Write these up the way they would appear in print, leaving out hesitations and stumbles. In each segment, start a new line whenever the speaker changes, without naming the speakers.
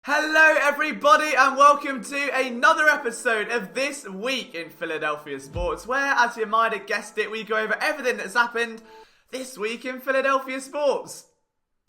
Hello everybody and welcome to another episode of This Week in Philadelphia Sports, where, as you might have guessed it, we go over everything that's happened this week in Philadelphia sports.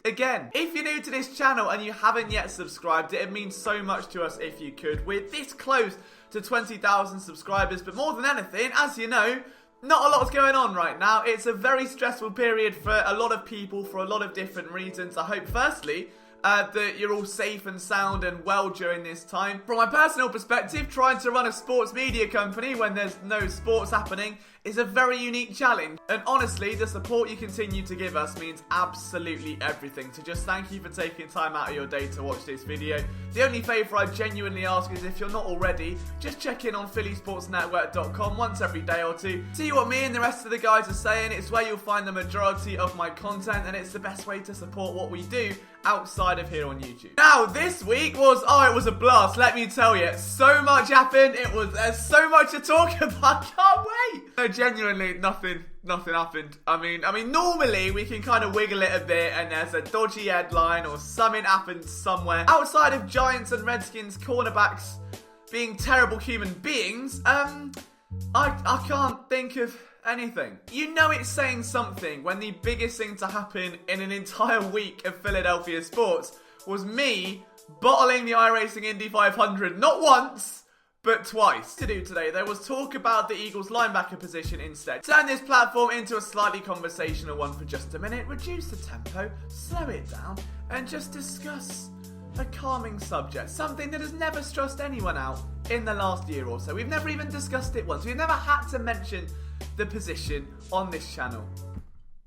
Again, if you're new to this channel and you haven't yet subscribed, it means so much to us if you could. We're this close to 20,000 subscribers, but more than anything, as you know, not a lot's going on right now. It's a very stressful period for a lot of people for a lot of different reasons. I hope, firstly, that you're all safe and sound and well during this time. From my personal perspective, trying to run a sports media company when there's no sports happening is a very unique challenge. And honestly, the support you continue to give us means absolutely everything. So just thank you for taking time out of your day to watch this video. The only favour I genuinely ask is if you're not already, just check in on phillysportsnetwork.com once every day or two. See what me and the rest of the guys are saying. It's where you'll find the majority of my content, and it's the best way to support what we do outside of here on YouTube. Now, this week was a blast, let me tell you. So much happened. There's so much to talk about. I can't wait. No, genuinely, nothing happened. I mean, normally we can kind of wiggle it a bit and there's a dodgy headline or something happened somewhere. Outside of Giants and Redskins cornerbacks being terrible human beings, I can't think of anything. You know it's saying something when the biggest thing to happen in an entire week of Philadelphia sports was me bottling the iRacing Indy 500 not once, but twice. To do today, there was talk about the Eagles linebacker position instead. Turn this platform into a slightly conversational one for just a minute, reduce the tempo, slow it down, and just discuss a calming subject, something that has never stressed anyone out in the last year or so. We've never even discussed it once. We've never had to mention the position on this channel.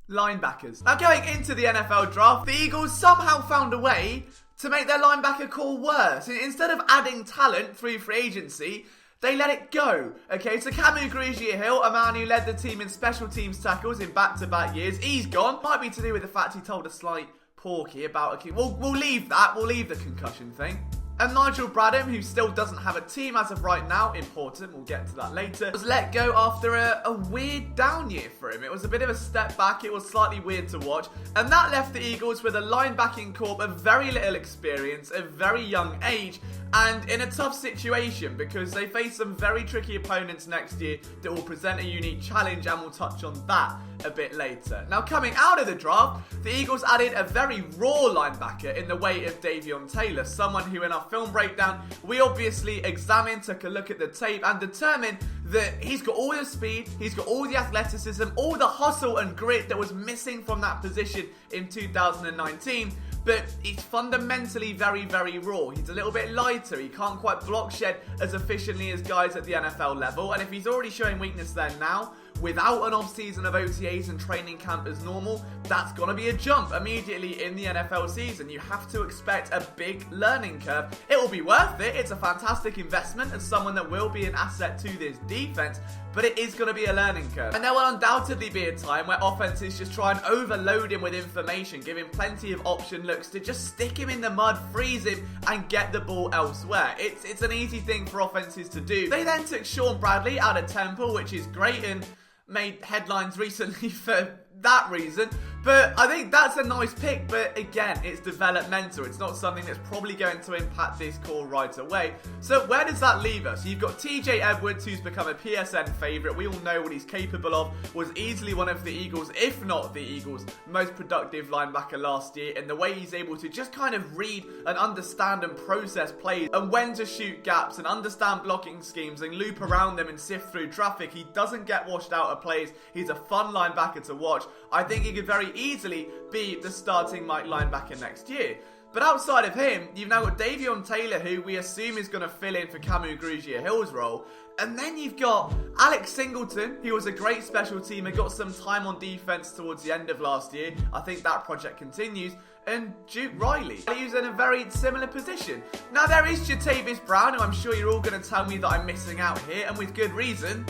Linebackers. Now, going into the NFL draft, the Eagles somehow found a way to make their linebacker core worse. Instead of adding talent through free agency, they let it go. Okay, so Camu Grugier-Hill, a man who led the team in special teams tackles in back-to-back years, he's gone. Might be to do with the fact he told a slight porky about we'll leave that. We'll leave the concussion thing. And Nigel Bradham, who still doesn't have a team as of right now, important, we'll get to that later, was let go after a weird down year for him. It was a bit of a step back, it was slightly weird to watch, and that left the Eagles with a linebacking corps of very little experience, a very young age, and in a tough situation because they face some very tricky opponents next year that will present a unique challenge, and we'll touch on that a bit later. Now, coming out of the draft, the Eagles added a very raw linebacker in the way of Davion Taylor, someone who in our film breakdown we obviously examined, took a look at the tape and determined that he's got all the speed, he's got all the athleticism, all the hustle and grit that was missing from that position in 2019. But he's fundamentally very, very raw. He's a little bit lighter. He can't quite block shed as efficiently as guys at the NFL level. And if he's already showing weakness there now, without an off-season of OTAs and training camp as normal, that's going to be a jump immediately in the NFL season. You have to expect a big learning curve. It will be worth it. It's a fantastic investment as someone that will be an asset to this defense, but it is going to be a learning curve. And there will undoubtedly be a time where offenses just try and overload him with information, give him plenty of option looks to just stick him in the mud, freeze him, and get the ball elsewhere. It's an easy thing for offenses to do. They then took Sean Bradley out of Temple, which is great, and made headlines recently for that reason, but I think that's a nice pick. But again, it's developmental. It's not something that's probably going to impact this core right away. So where does that leave us? You've got TJ Edwards, who's become a PSN favourite. We all know what he's capable of. Was easily one of the Eagles, if not the Eagles' most productive linebacker last year, and the way he's able to just kind of read and understand and process plays and when to shoot gaps and understand blocking schemes and loop around them and sift through traffic. He doesn't get washed out of plays. He's a fun linebacker to watch. I think he could very easily be the starting Mike linebacker next year. But outside of him, you've now got Davion Taylor, who we assume is going to fill in for Camu Grugier-Hill's role. And then you've got Alex Singleton, who was a great special teamer, got some time on defense towards the end of last year. I think that project continues. And Duke Riley, who's in a very similar position. Now there is Jatavis Brown, who I'm sure you're all going to tell me that I'm missing out here, and with good reason.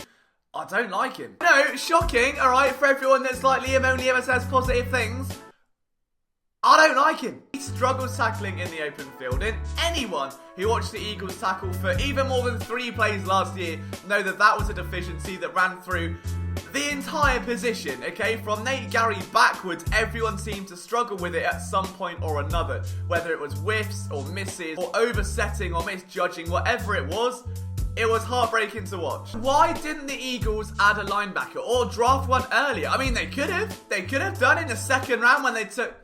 I don't like him. No, shocking, alright, for everyone that's like Liam only ever says positive things. I don't like him. He struggles tackling in the open field, and anyone who watched the Eagles tackle for even more than 3 plays last year know that that was a deficiency that ran through The entire position, okay, from Nate Gary backwards, everyone seemed to struggle with it at some point or another. Whether it was whiffs or misses or oversetting or misjudging, whatever it was heartbreaking to watch. Why didn't the Eagles add a linebacker or draft one earlier? I mean, they could have. They could have done in the second round when they took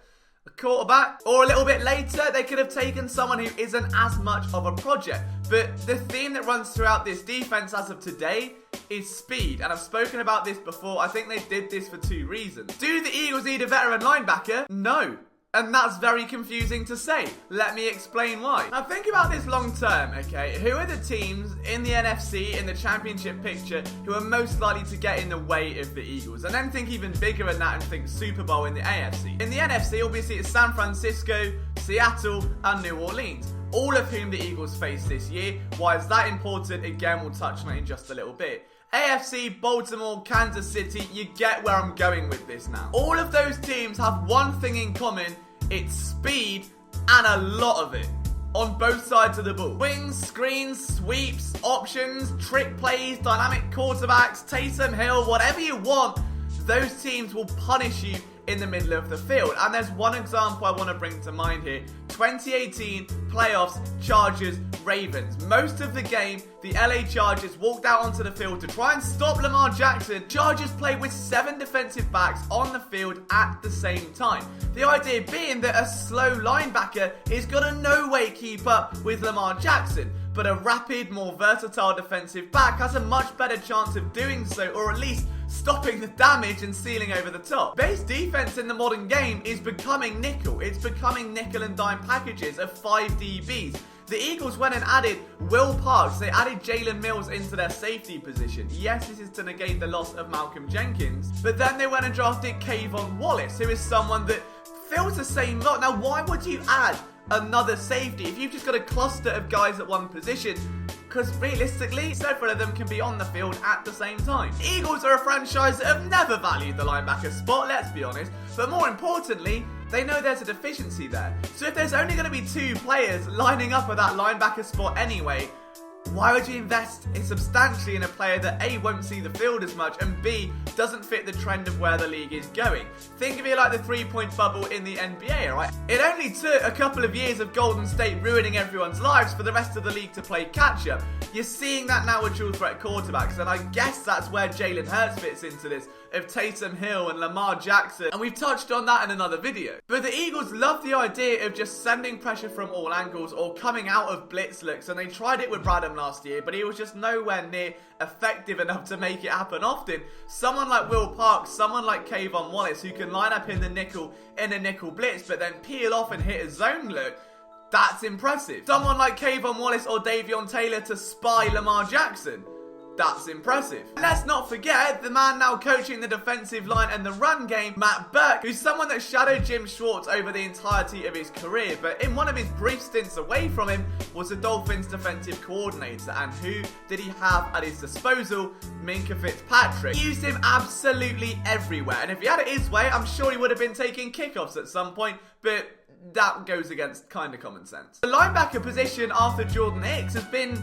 a quarterback, or a little bit later they could have taken someone who isn't as much of a project. But the theme that runs throughout this defense as of today is speed, and I've spoken about this before. I think they did this for two reasons. Do the Eagles need a veteran linebacker? No. And that's very confusing to say. Let me explain why. Now think about this long term, okay? Who are the teams in the NFC, in the championship picture, who are most likely to get in the way of the Eagles? And then think even bigger than that and think Super Bowl in the AFC. In the NFC, obviously it's San Francisco, Seattle, and New Orleans. All of whom the Eagles face this year. Why is that important? Again, we'll touch on it in just a little bit. AFC, Baltimore, Kansas City, you get where I'm going with this now. All of those teams have one thing in common, it's speed, and a lot of it. On both sides of the ball. Wings, screens, sweeps, options, trick plays, dynamic quarterbacks, Taysom Hill, whatever you want, those teams will punish you in the middle of the field. And there's one example I want to bring to mind here. 2018 playoffs, Chargers, Ravens. Most of the game, the LA Chargers walked out onto the field to try and stop Lamar Jackson. Chargers played with 7 defensive backs on the field at the same time. The idea being that a slow linebacker is going to no way keep up with Lamar Jackson. But a rapid, more versatile defensive back has a much better chance of doing so, or at least stopping the damage and sealing over the top. Base defense in the modern game is becoming nickel. It's becoming nickel and dime packages of 5 DBs. The Eagles went and added Will Parks. They added Jalen Mills into their safety position. Yes, this is to negate the loss of Malcolm Jenkins. But then they went and drafted Kayvon Wallace, who is someone that fills the same role. Now, why would you add another safety if you've just got a cluster of guys at one position? Because realistically, several of them can be on the field at the same time. Eagles are a franchise that have never valued the linebacker spot, let's be honest. But more importantly, they know there's a deficiency there. So if there's only going to be 2 players lining up at that linebacker spot anyway, why would you invest substantially in a player that A, won't see the field as much, and B, doesn't fit the trend of where the league is going? Think of it like the 3-point bubble in the NBA, right? It only took a couple of years of Golden State ruining everyone's lives for the rest of the league to play catch-up. You're seeing that now with dual threat quarterbacks, and I guess that's where Jalen Hurts fits into this, of Taysom Hill and Lamar Jackson, and we've touched on that in another video. But the Eagles love the idea of just sending pressure from all angles or coming out of blitz looks, and they tried it with Bradham last year, but he was just nowhere near effective enough to make it happen often. Someone like Will Parks, someone like Kayvon Wallace, who can line up in a nickel blitz, but then peel off and hit a zone look, that's impressive. Someone like Kayvon Wallace or Davion Taylor to spy Lamar Jackson, that's impressive. Let's not forget the man now coaching the defensive line and the run game, Matt Burke, who's someone that shadowed Jim Schwartz over the entirety of his career, but in one of his brief stints away from him was the Dolphins defensive coordinator. And who did he have at his disposal? Minkah Fitzpatrick. He used him absolutely everywhere, and if he had it his way, I'm sure he would have been taking kickoffs at some point, but that goes against kind of common sense. The linebacker position after Jordan Hicks has been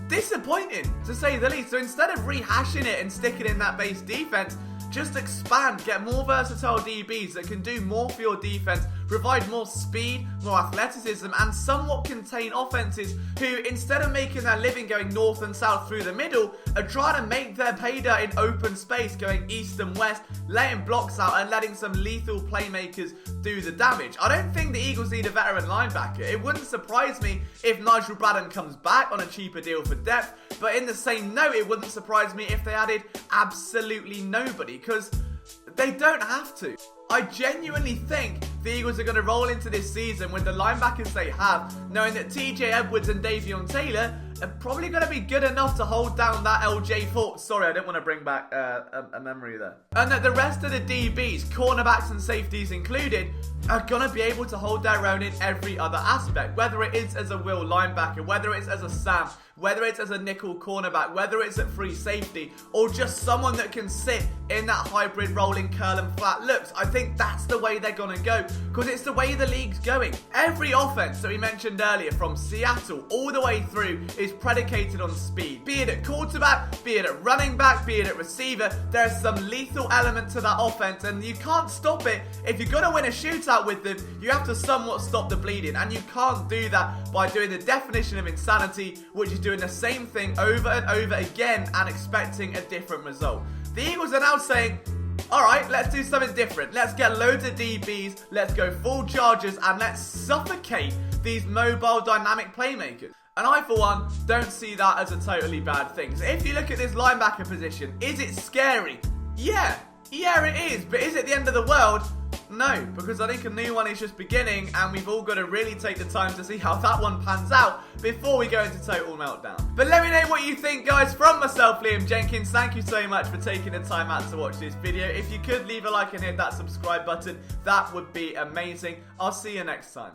disappointing, to say the least. So instead of rehashing it and sticking in that base defense, just expand, get more versatile DBs that can do more for your defense, provide more speed, more athleticism, and somewhat contain offenses who, instead of making their living going north and south through the middle, are trying to make their pay dirt in open space, going east and west, letting blocks out and letting some lethal playmakers do the damage. I don't think the Eagles need a veteran linebacker. It wouldn't surprise me if Nigel Bradham comes back on a cheaper deal for depth, but in the same note, it wouldn't surprise me if they added absolutely nobody, because they don't have to. I genuinely think the Eagles are going to roll into this season with the linebackers they have, knowing that TJ Edwards and Davion Taylor are probably going to be good enough to hold down that LJ Fort. Sorry, I didn't want to bring back a memory there. And that the rest of the DBs, cornerbacks and safeties included, are going to be able to hold their own in every other aspect. Whether it is as a will linebacker, whether it's as a Sam, whether it's as a nickel cornerback, whether it's at free safety, or just someone that can sit in that hybrid rolling curl and flat looks. I think that's the way they're going to go, because it's the way the league's going. Every offense that we mentioned earlier, from Seattle all the way through, is predicated on speed. Be it at quarterback, be it at running back, be it at receiver, there's some lethal element to that offense, and you can't stop it. If you're going to win a shootout with them, you have to somewhat stop the bleeding, and you can't do that by doing the definition of insanity, which is doing the same thing over and over again and expecting a different result. The Eagles are now saying, alright, let's do something different. Let's get loads of DBs, let's go full chargers, and let's suffocate these mobile dynamic playmakers. And I, for one, don't see that as a totally bad thing. So if you look at this linebacker position, is it scary? Yeah, it is. But is it the end of the world? No, because I think a new one is just beginning, and we've all got to really take the time to see how that one pans out before we go into total meltdown. But let me know what you think, guys. From myself, Liam Jenkins, thank you so much for taking the time out to watch this video. If you could leave a like and hit that subscribe button, that would be amazing. I'll see you next time.